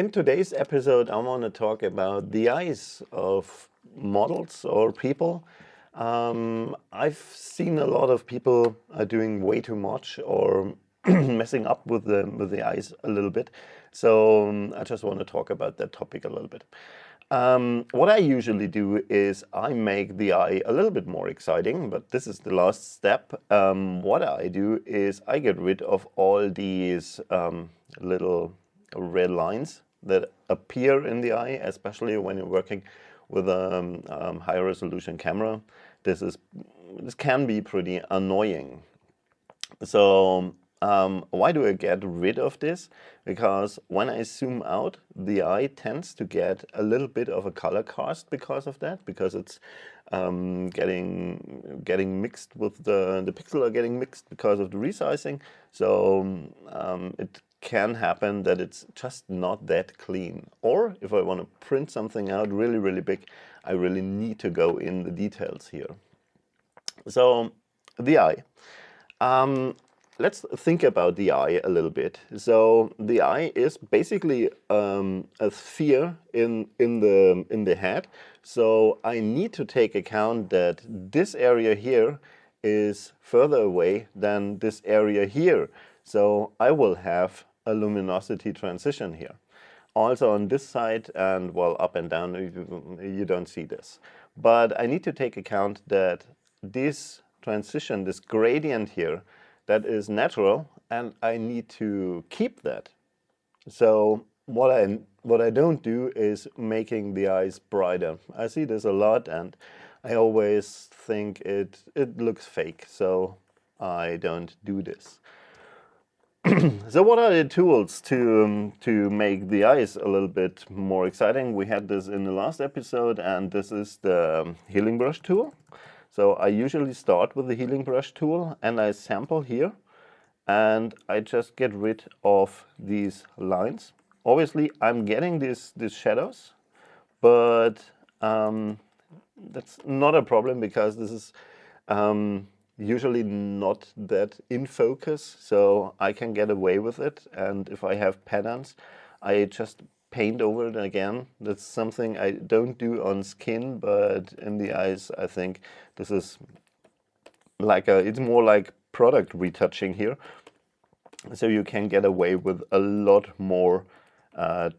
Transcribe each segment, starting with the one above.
In today's episode, I want to talk about the eyes of models or people. I've seen a lot of people doing way too much or messing up with the eyes a little bit. So I just want to talk about that topic a little bit. What I usually do is I make the eye a little bit more exciting, but this is the last step. What I do is I get rid of all these little red lines that appear in the eye, especially when you're working with a high resolution camera. This can be pretty annoying. So why do I get rid of this? Because when I zoom out, the eye tends to get a little bit of a color cast because of that, because it's getting mixed with the pixels are getting mixed because of the resizing. So it can happen that it's just not that clean. Or if I want to print something out really, really big, I really need to go in the details here. So the eye. Let's think about the eye a little bit. So the eye is basically a sphere in the head. So I need to take account that this area here is further away than this area here. So I will have a luminosity transition here. Also on this side, and well, up and down, you don't see this. But I need to take account that this transition, this gradient here, that is natural, and I need to keep that. So what I don't do is making the eyes brighter. I see this a lot, and I always think it looks fake, so I don't do this. So what are the tools to make the eyes a little bit more exciting? We had this in the last episode, and this is the healing brush tool. So I usually start with the healing brush tool, and I sample here, and I just get rid of these lines. Obviously, I'm getting these shadows, but that's not a problem because this is usually not that in focus, so I can get away with it. And if I have patterns, I just paint over it again. That's something I don't do on skin, but in the eyes, I think this is like it's more like product retouching here. So you can get away with a lot more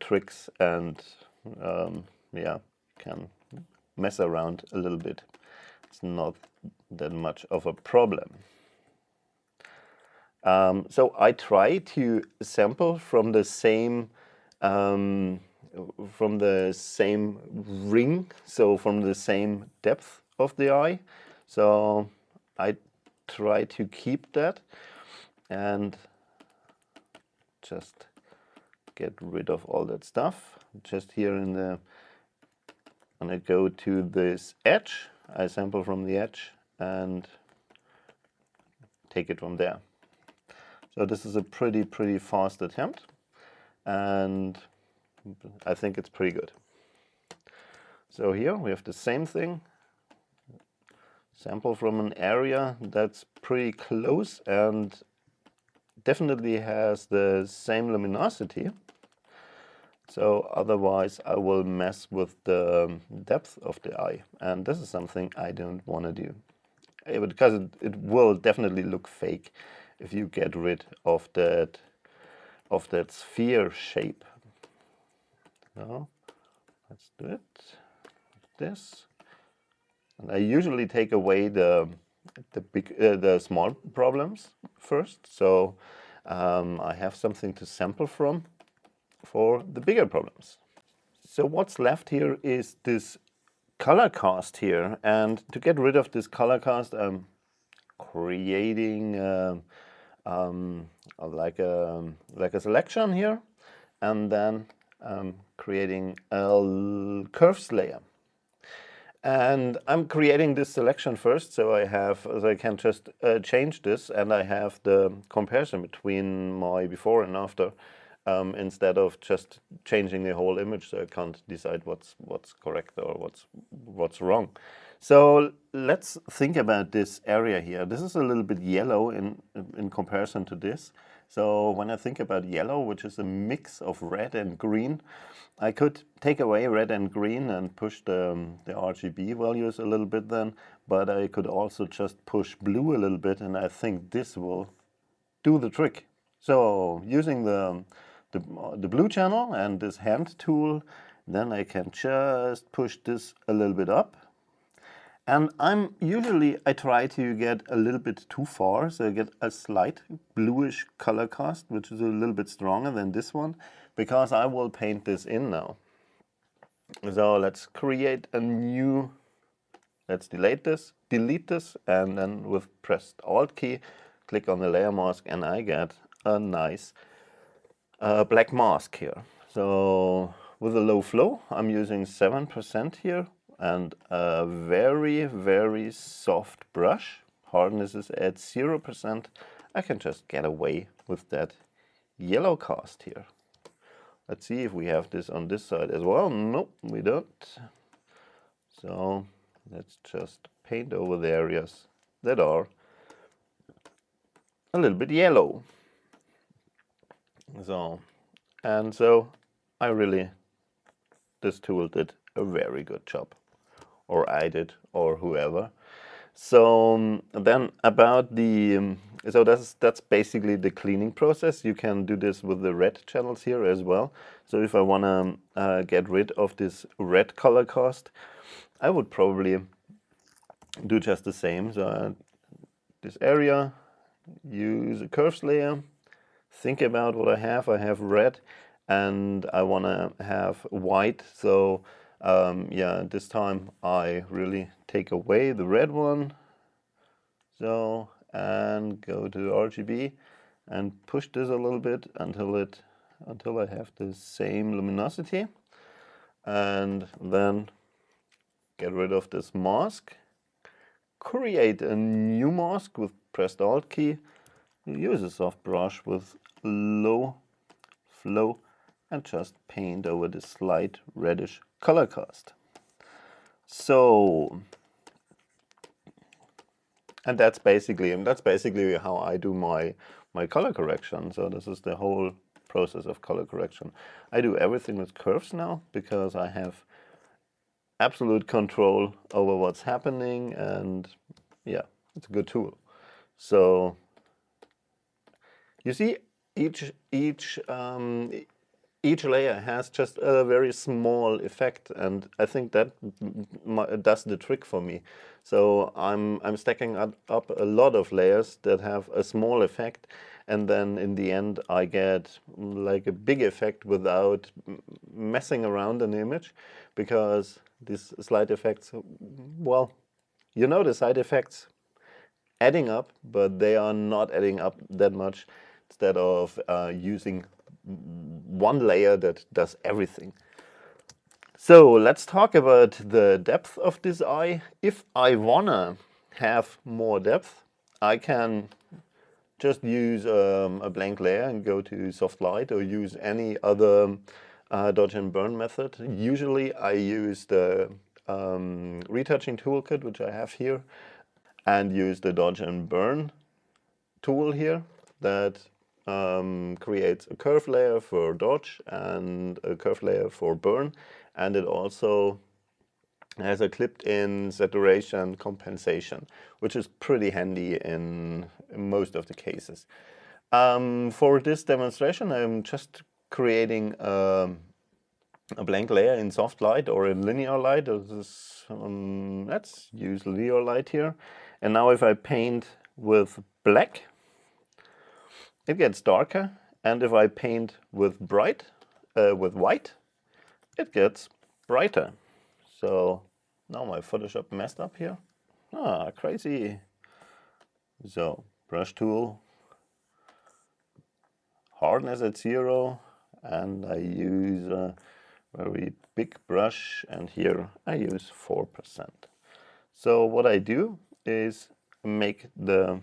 tricks and yeah, can mess around a little bit. It's not that much of a problem. So I try to sample from the same ring, so from the same depth of the eye. So I try to keep that and just get rid of all that stuff. Just here when I go to this edge, I sample from the edge and take it from there. So this is a pretty fast attempt, and I think it's pretty good. So here we have the same thing. Sample from an area that's pretty close and definitely has the same luminosity. So otherwise I will mess with the depth of the eye, and this is something I don't want to do. Because it will definitely look fake if you get rid of that sphere shape. So let's do it like this. And I usually take away the small problems first, so I have something to sample from for the bigger problems. So what's left here is this color cast here, and to get rid of this color cast, I'm creating like a selection here, and then creating a curves layer. And I'm creating this selection first, so I can just change this, and I have the comparison between my before and after, instead of just changing the whole image, so I can't decide what's correct or what's wrong. So let's think about this area here. This is a little bit yellow in comparison to this. So when I think about yellow, which is a mix of red and green, I could take away red and green and push the RGB values a little bit then, but I could also just push blue a little bit, and I think this will do the trick. So using the blue channel and this hand tool, then I can just push this a little bit up. And I try to get a little bit too far, so I get a slight bluish color cast, which is a little bit stronger than this one, because I will paint this in now. So let's create a new, let's delete this, and then with pressed Alt key, click on the layer mask, and I get a nice black mask here. So with a low flow, I'm using 7% here, and a very, very soft brush. Hardness is at 0%. I can just get away with that yellow cast here. Let's see if we have this on this side as well. Nope, we don't. So let's just paint over the areas that are a little bit yellow. So this tool did a very good job. Or I did, or whoever. So then about the, so that's basically the cleaning process. You can do this with the red channels here as well. So if I want to get rid of this red color cast, I would probably do just the same. So this area, use a curves layer, think about what I have. I have red and I want to have white. So yeah, this time I really take away the red one. So, and go to RGB and push this a little bit until I have the same luminosity. And then get rid of this mask. Create a new mask with pressed Alt key. Use a soft brush with low flow and just paint over the slight reddish color cast. So, and that's basically how I do my color correction. So this is the whole process of color correction. I do everything with curves now because I have absolute control over what's happening, and yeah, it's a good tool. So you see, each layer has just a very small effect, and I think that does the trick for me. So I'm stacking up a lot of layers that have a small effect, and then in the end I get like a big effect without messing around in the image, because these slight effects, well, you know, the side effects adding up, but they are not adding up that much, instead of using one layer that does everything. So let's talk about the depth of this eye. If I wanna have more depth, I can just use a blank layer and go to soft light, or use any other dodge and burn method. Usually I use the retouching toolkit, which I have here, and use the dodge and burn tool here that creates a curve layer for dodge and a curve layer for burn, and it also has a clipped-in saturation compensation, which is pretty handy in most of the cases. For this demonstration, I'm just creating a blank layer in soft light or in linear light. Let's use linear light here. And now if I paint with black, it gets darker, and if I paint with white, it gets brighter. So now my Photoshop messed up here. Ah, crazy. So brush tool, hardness at 0, and I use a very big brush, and here I use 4%. So what I do is make the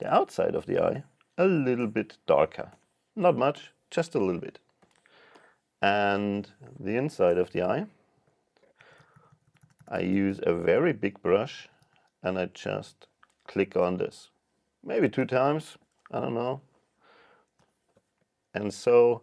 outside of the eye a little bit darker. Not much, just a little bit. And the inside of the eye, I use a very big brush and I just click on this. Maybe 2 times, I don't know. And so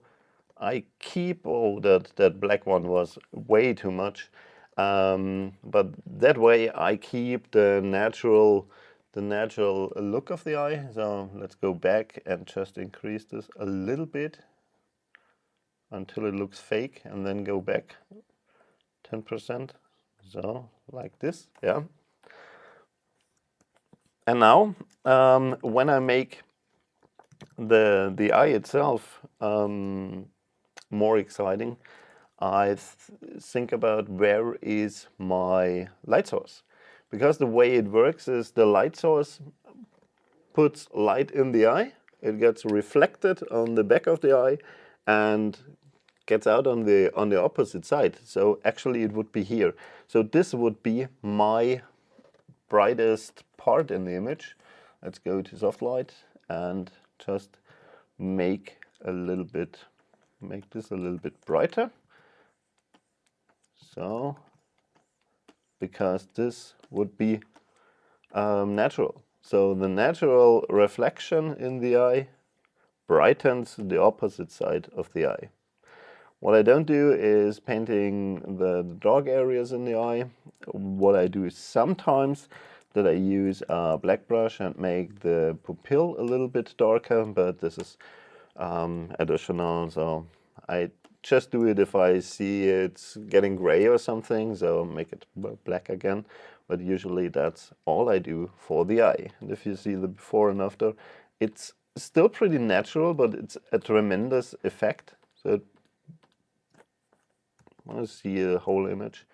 I keep, oh, that black one was way too much. But that way I keep the natural look of the eye. So let's go back and just increase this a little bit until it looks fake, and then go back 10%. So like this, yeah. And now when I make the eye itself more exciting, I think about where is my light source. Because the way it works is the light source puts light in the eye, it gets reflected on the back of the eye and gets out on the opposite side. So actually it would be here. So this would be my brightest part in the image. Let's go to soft light and just make this a little bit brighter. So, because this would be natural. So the natural reflection in the eye brightens the opposite side of the eye. What I don't do is painting the dark areas in the eye. What I do is sometimes that I use a black brush and make the pupil a little bit darker, but this is additional, so I just do it if I see it's getting gray or something, so make it black again. But usually that's all I do for the eye. And if you see the before and after, it's still pretty natural, but it's a tremendous effect. So I want to see the whole image.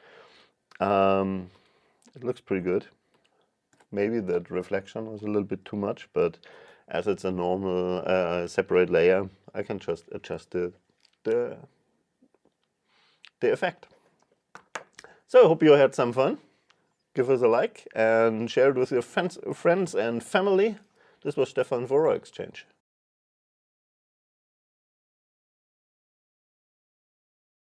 It looks pretty good. Maybe that reflection was a little bit too much, but as it's a normal separate layer, I can just adjust the effect. So I hope you had some fun. Give us a like and share it with your friends and family. This was Stefan for Raw Exchange.